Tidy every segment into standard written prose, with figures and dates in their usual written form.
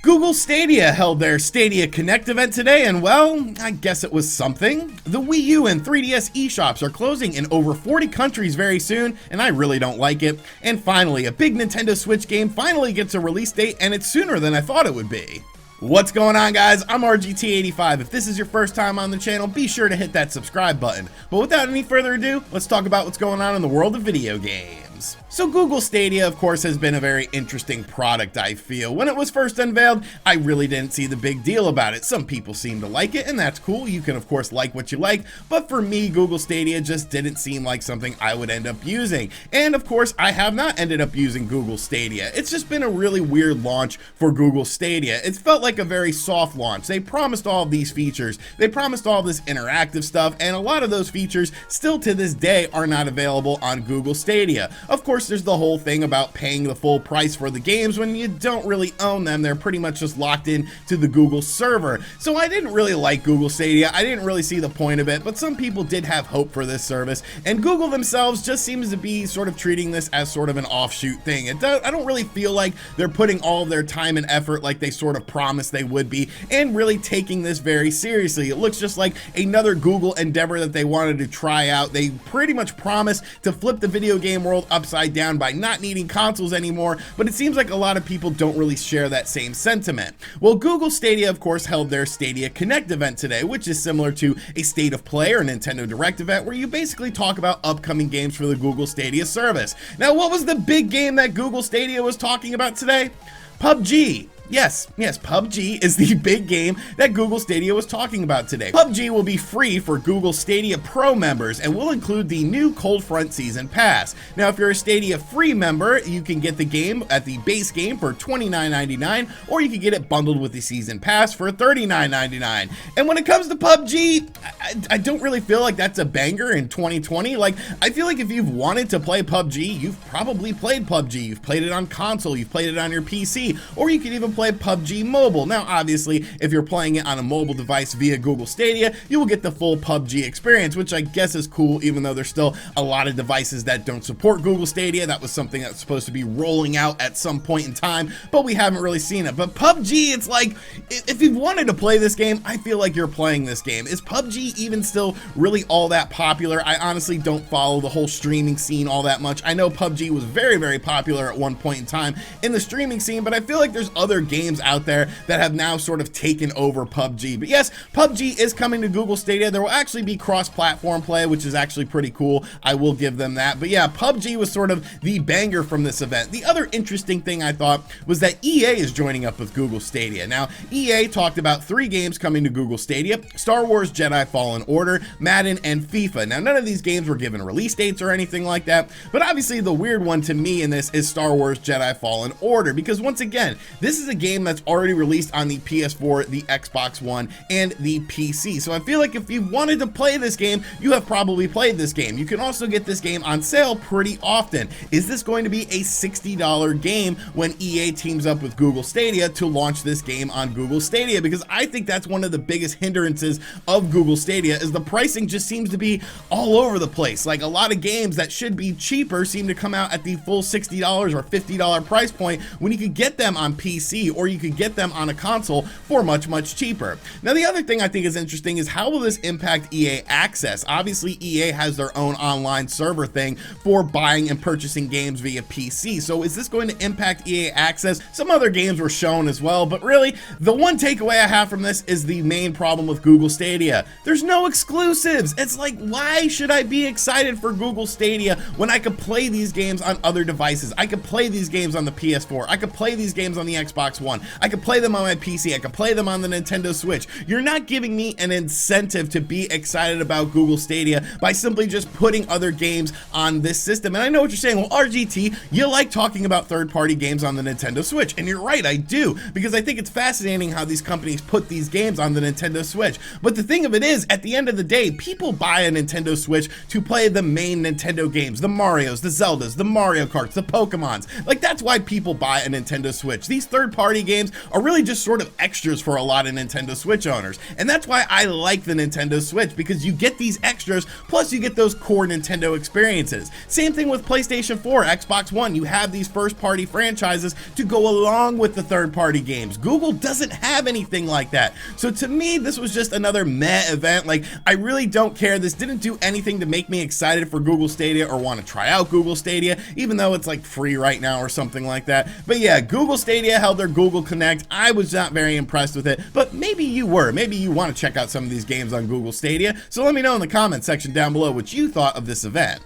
Google Stadia held their Stadia Connect event today, and well, I guess it was something. The Wii U and 3DS eShops are closing in over 40 countries very soon, and I really don't like it. And finally, a big Nintendo Switch game finally gets a release date, and it's sooner than I thought it would be. What's going on, guys? I'm RGT85. If this is your first time on the channel, be sure to hit that subscribe button. But without any further ado, let's talk about what's going on in the world of video games. So Google Stadia, of course, has been a very interesting product, I feel. When it was first unveiled, I really didn't see the big deal about it. Some people seem to like it, and that's cool. You can, of course, like what you like. But for me, Google Stadia just didn't seem like something I would end up using. And, of course, I have not ended up using Google Stadia. It's just been a really weird launch for Google Stadia. It felt like a very soft launch. They promised all of these features. They promised all this interactive stuff, and a lot of those features still to this day are not available on Google Stadia. Of course, there's the whole thing about paying the full price for the games when you don't really own them. They're pretty much just locked in to the Google server. So I didn't really like Google Stadia. I didn't really see the point of it, but some people did have hope for this service, and Google themselves just seems to be sort of treating this as sort of an offshoot thing. I don't really feel like they're putting all of their time and effort like they sort of promised they would be, and really taking this very seriously. It looks just like another Google endeavor that they wanted to try out. They pretty much promised to flip the video game world upside down by not needing consoles anymore, but it seems like a lot of people don't really share that same sentiment. Well, Google Stadia, of course, held their Stadia Connect event today, which is similar to a State of Play or Nintendo Direct event where you basically talk about upcoming games for the Google Stadia service. Now, what was the big game that Google Stadia was talking about today? PUBG. Yes, PUBG is the big game that Google Stadia was talking about today. PUBG will be free for Google Stadia Pro members and will include the new Cold Front Season Pass. Now, if you're a Stadia free member, you can get the game at the base game for $29.99, or you can get it bundled with the Season Pass for $39.99. And when it comes to PUBG, I don't really feel like that's a banger in 2020. Like, I feel like if you've wanted to play PUBG, you've probably played PUBG. You've played it on console, you've played it on your PC, or you can even play PUBG Mobile. Now, obviously, if you're playing it on a mobile device via Google Stadia, you will get the full PUBG experience, which I guess is cool, even though there's still a lot of devices that don't support Google Stadia. That was something that's supposed to be rolling out at some point in time, but we haven't really seen it. But PUBG, it's like, if you wanted to play this game, I feel like you're playing this game. Is PUBG even still really all that popular? I honestly don't follow the whole streaming scene all that much. I know PUBG was very, very popular at one point in time in the streaming scene, but I feel like there's other games out there that have now sort of taken over PUBG. But yes, PUBG is coming to Google Stadia. There will actually be cross-platform play, which is actually pretty cool. I will give them that. But yeah, PUBG was sort of the banger from this event. The other interesting thing I thought was that EA is joining up with Google Stadia. Now, EA talked about 3 games coming to Google Stadia: Star Wars Jedi Fallen Order, Madden, and FIFA. Now, none of these games were given release dates or anything like that, but obviously the weird one to me in this is Star Wars Jedi Fallen Order, because once again, this is a game that's already released on the PS4, the Xbox One, and the PC. So I feel like if you wanted to play this game, you have probably played this game. You can also get this game on sale pretty often. Is this going to be a $60 game when EA teams up with Google Stadia to launch this game on Google Stadia? Because I think that's one of the biggest hindrances of Google Stadia, is the pricing just seems to be all over the place. Like, a lot of games that should be cheaper seem to come out at the full $60 or $50 price point when you could get them on PC, or you could get them on a console for much, much cheaper. Now, the other thing I think is interesting is how will this impact EA Access? Obviously, EA has their own online server thing for buying and purchasing games via PC. So is this going to impact EA Access? Some other games were shown as well, but really, the one takeaway I have from this is the main problem with Google Stadia. There's no exclusives. It's like, why should I be excited for Google Stadia when I could play these games on other devices? I could play these games on the PS4. I could play these games on the Xbox One. I could play them on my PC. I could play them on the Nintendo Switch. You're not giving me an incentive to be excited about Google Stadia by simply just putting other games on this system. And I know what you're saying. Well, RGT, you like talking about third-party games on the Nintendo Switch. And you're right, I do, because I think it's fascinating how these companies put these games on the Nintendo Switch. But the thing of it is, at the end of the day, people buy a Nintendo Switch to play the main Nintendo games, the Marios, the Zeldas, the Mario Karts, the Pokemons. Like, that's why people buy a Nintendo Switch. These third-party party games are really just sort of extras for a lot of Nintendo Switch owners. And that's why I like the Nintendo Switch, because you get these extras, plus you get those core Nintendo experiences. Same thing with PlayStation 4, Xbox One, you have these first party franchises to go along with the third party games. Google doesn't have anything like that. So to me, this was just another meh event. Like, I really don't care. This didn't do anything to make me excited for Google Stadia or want to try out Google Stadia, even though it's like free right now or something like that. But yeah, Google Stadia held their Google Connect. I was not very impressed with it, but maybe you were. Maybe you want to check out some of these games on Google Stadia. So let me know in the comment section down below what you thought of this event.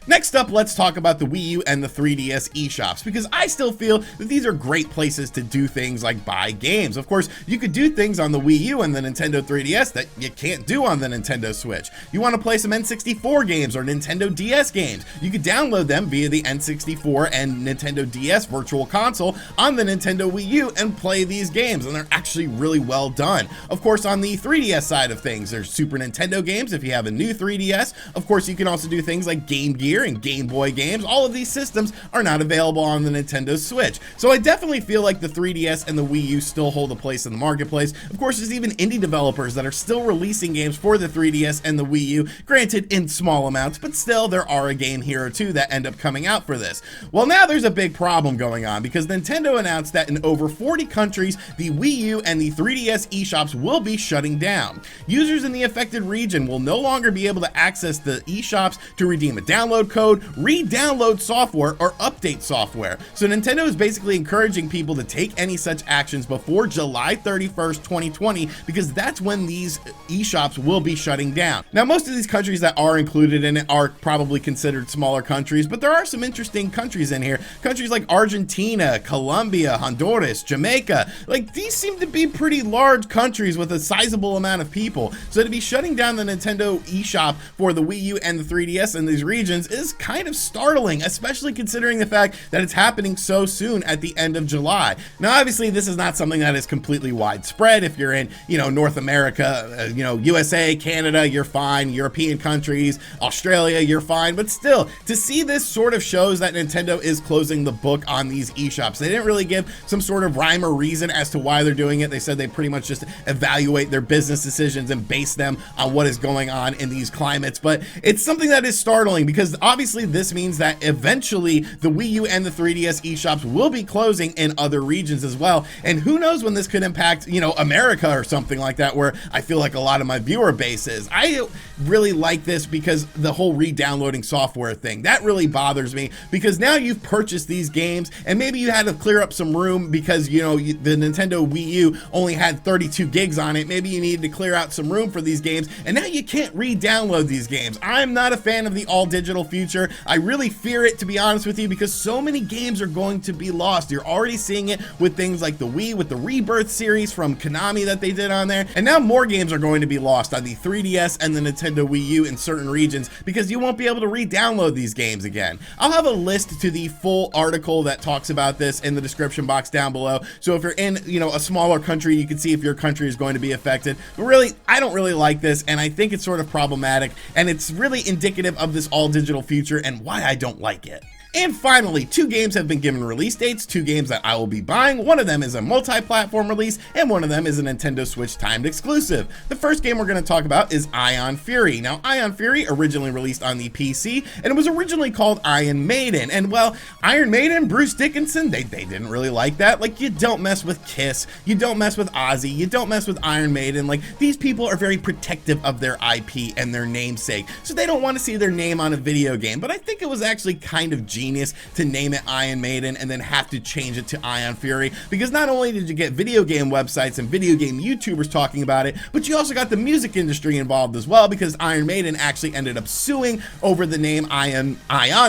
Next up, let's talk about the Wii U and the 3DS eShops, because I still feel that these are great places to do things like buy games. Of course, you could do things on the Wii U and the Nintendo 3DS that you can't do on the Nintendo Switch. You want to play some N64 games or Nintendo DS games, you could download them via the N64 and Nintendo DS Virtual Console on the Nintendo Wii U and play these games, and they're actually really well done. Of course, on the 3DS side of things, there's Super Nintendo games if you have a new 3DS. Of course, you can also do things like Game Gear and Game Boy games. All of these systems are not available on the Nintendo Switch. So I definitely feel like the 3DS and the Wii U still hold a place in the marketplace. Of course, there's even indie developers that are still releasing games for the 3DS and the Wii U, granted in small amounts, but still there are a game here or two that end up coming out for this. Well, now there's a big problem going on, because Nintendo announced that in over 40 countries, the Wii U and the 3DS eShops will be shutting down. Users in the affected region will no longer be able to access the eShops to redeem a download code, re-download software, or update software. So Nintendo is basically encouraging people to take any such actions before July 31st, 2020, because that's when these eShops will be shutting down. Now, most of these countries that are included in it are probably considered smaller countries, but there are some interesting countries in here. Countries like Argentina, Colombia, Honduras, Jamaica, like these seem to be pretty large countries with a sizable amount of people. So to be shutting down the Nintendo eShop for the Wii U and the 3DS in these regions is kind of startling, especially considering the fact that it's happening so soon at the end of July. Now, obviously, this is not something that is completely widespread. If you're in, North America, USA, Canada, you're fine. European countries, Australia, you're fine. But still, to see this sort of shows that Nintendo is closing the book on these eShops. They didn't really give some sort of rhyme or reason as to why they're doing it. They said they pretty much just evaluate their business decisions and base them on what is going on in these climates. But it's something that is startling, because obviously this means that eventually the Wii U and the 3DS eShops will be closing in other regions as well. And who knows when this could impact, America or something like that, where I feel like a lot of my viewer base is. I really like this because the whole re-downloading software thing, that really bothers me, because now you've purchased these games and maybe you had to clear up some room because, the Nintendo Wii U only had 32 gigs on it. Maybe you needed to clear out some room for these games, and now you can't re-download these games. I'm not a fan of the all-digital future. I really fear it, to be honest with you, because so many games are going to be lost. You're already seeing it with things like the Wii, with the Rebirth series from Konami that they did on there, and now more games are going to be lost on the 3DS and the Nintendo Wii U in certain regions, because you won't be able to re-download these games again. I'll have a list to the full article that talks about this in the description box down below, so if you're in, a smaller country, you can see if your country is going to be affected. But really, I don't really like this, and I think it's sort of problematic, and it's really indicative of this all-digital future and why I don't like it. And finally, 2 games have been given release dates, 2 games that I will be buying. One of them is a multi-platform release, and one of them is a Nintendo Switch timed exclusive. The first game we're going to talk about is Ion Fury. Now, Ion Fury originally released on the PC, and it was originally called Iron Maiden. And well, Iron Maiden, Bruce Dickinson, they didn't really like that. Like, you don't mess with Kiss, you don't mess with Ozzy, you don't mess with Iron Maiden. Like, these people are very protective of their IP and their namesake, so they don't want to see their name on a video game. But I think it was actually kind of genius to name it Iron Maiden and then have to change it to Ion Fury, because not only did you get video game websites and video game YouTubers talking about it, but you also got the music industry involved as well, because Iron Maiden actually ended up suing over the name Ion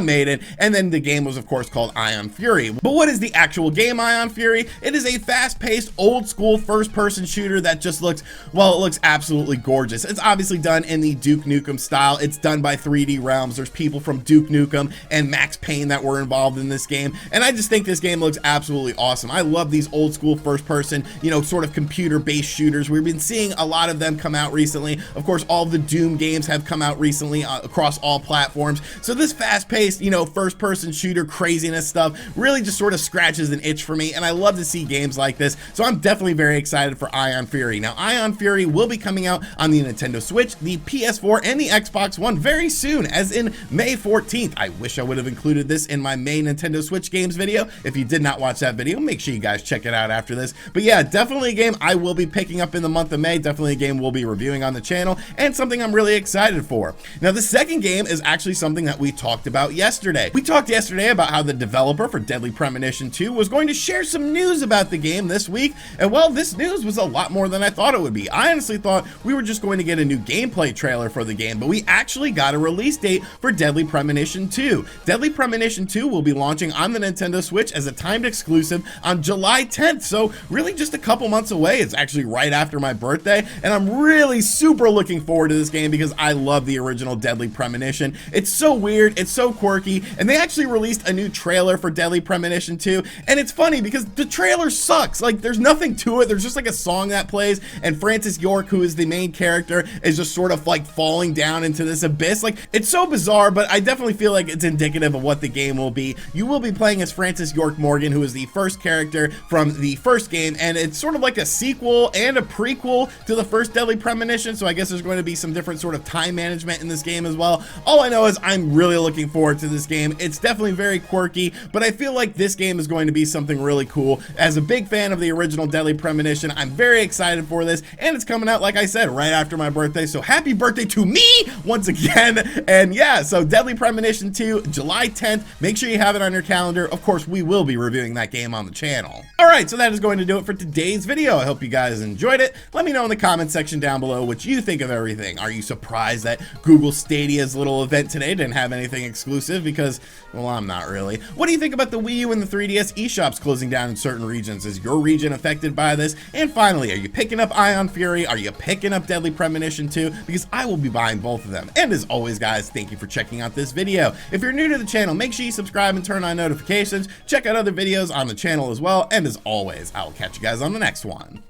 Maiden, and then the game was of course called Ion Fury. But what is the actual game Ion Fury? It is a fast-paced, old-school first-person shooter that just looks, well, it looks absolutely gorgeous. It's obviously done in the Duke Nukem style. It's done by 3D Realms. There's people from Duke Nukem and Max Payne campaign that were involved in this game, and I just think this game looks absolutely awesome. I love these old school first person, you know, sort of computer-based shooters. We've been seeing a lot of them come out recently. Of course, all the Doom games have come out recently across all platforms. So this fast-paced, you know, first-person shooter craziness stuff really just sort of scratches an itch for me, and I love to see games like this. So I'm definitely very excited for Ion Fury. Now, Ion Fury will be coming out on the Nintendo Switch, the PS4, and the Xbox One very soon, as in May 14th. I wish I would have included this in my May Nintendo Switch games video. If you did not watch that video, make sure you guys check it out after this. But yeah, definitely a game I will be picking up in the month of May. Definitely a game we'll be reviewing on the channel, and something I'm really excited for. Now, the second game is actually something that we talked about yesterday. We talked yesterday about how the developer for Deadly Premonition 2 was going to share some news about the game this week, and well, this news was a lot more than I thought it would be. I honestly thought we were just going to get a new gameplay trailer for the game, but we actually got a release date for Deadly Premonition 2. Deadly Premonition 2 will be launching on the Nintendo Switch as a timed exclusive on July 10th, so really just a couple months away. It's actually right after my birthday, and I'm really super looking forward to this game because I love the original Deadly Premonition. It's so weird, it's so quirky, and they actually released a new trailer for Deadly Premonition 2, and it's funny because the trailer sucks. Like, there's nothing to it. There's just like a song that plays, and Francis York, who is the main character, is just sort of like falling down into this abyss. Like, it's so bizarre, but I definitely feel like it's indicative of what the game will be. You will be playing as Francis York Morgan, who is the first character from the first game, and it's sort of like a sequel and a prequel to the first Deadly Premonition, so I guess there's going to be some different sort of time management in this game as well. All I know is I'm really looking forward to this game. It's definitely very quirky, but I feel like this game is going to be something really cool. As a big fan of the original Deadly Premonition, I'm very excited for this, and it's coming out, like I said, right after my birthday, so happy birthday to me once again. And yeah, so Deadly Premonition 2, July 10th. Make sure you have it on your calendar. Of course, we will be reviewing that game on the channel. All right, so that is going to do it for today's video. I hope you guys enjoyed it. Let me know in the comment section down below what you think of everything. Are you surprised that Google Stadia's little event today didn't have anything exclusive? Because, well, I'm not really. What do you think about the Wii U and the 3DS eShops closing down in certain regions? Is your region affected by this? And finally, are you picking up Ion Fury? Are you picking up Deadly Premonition 2? Because I will be buying both of them. And as always, guys, thank you for checking out this video. If you're new to the channel, make sure you subscribe and turn on notifications. Check out other videos on the channel as well. And as always, I will catch you guys on the next one.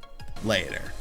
Later.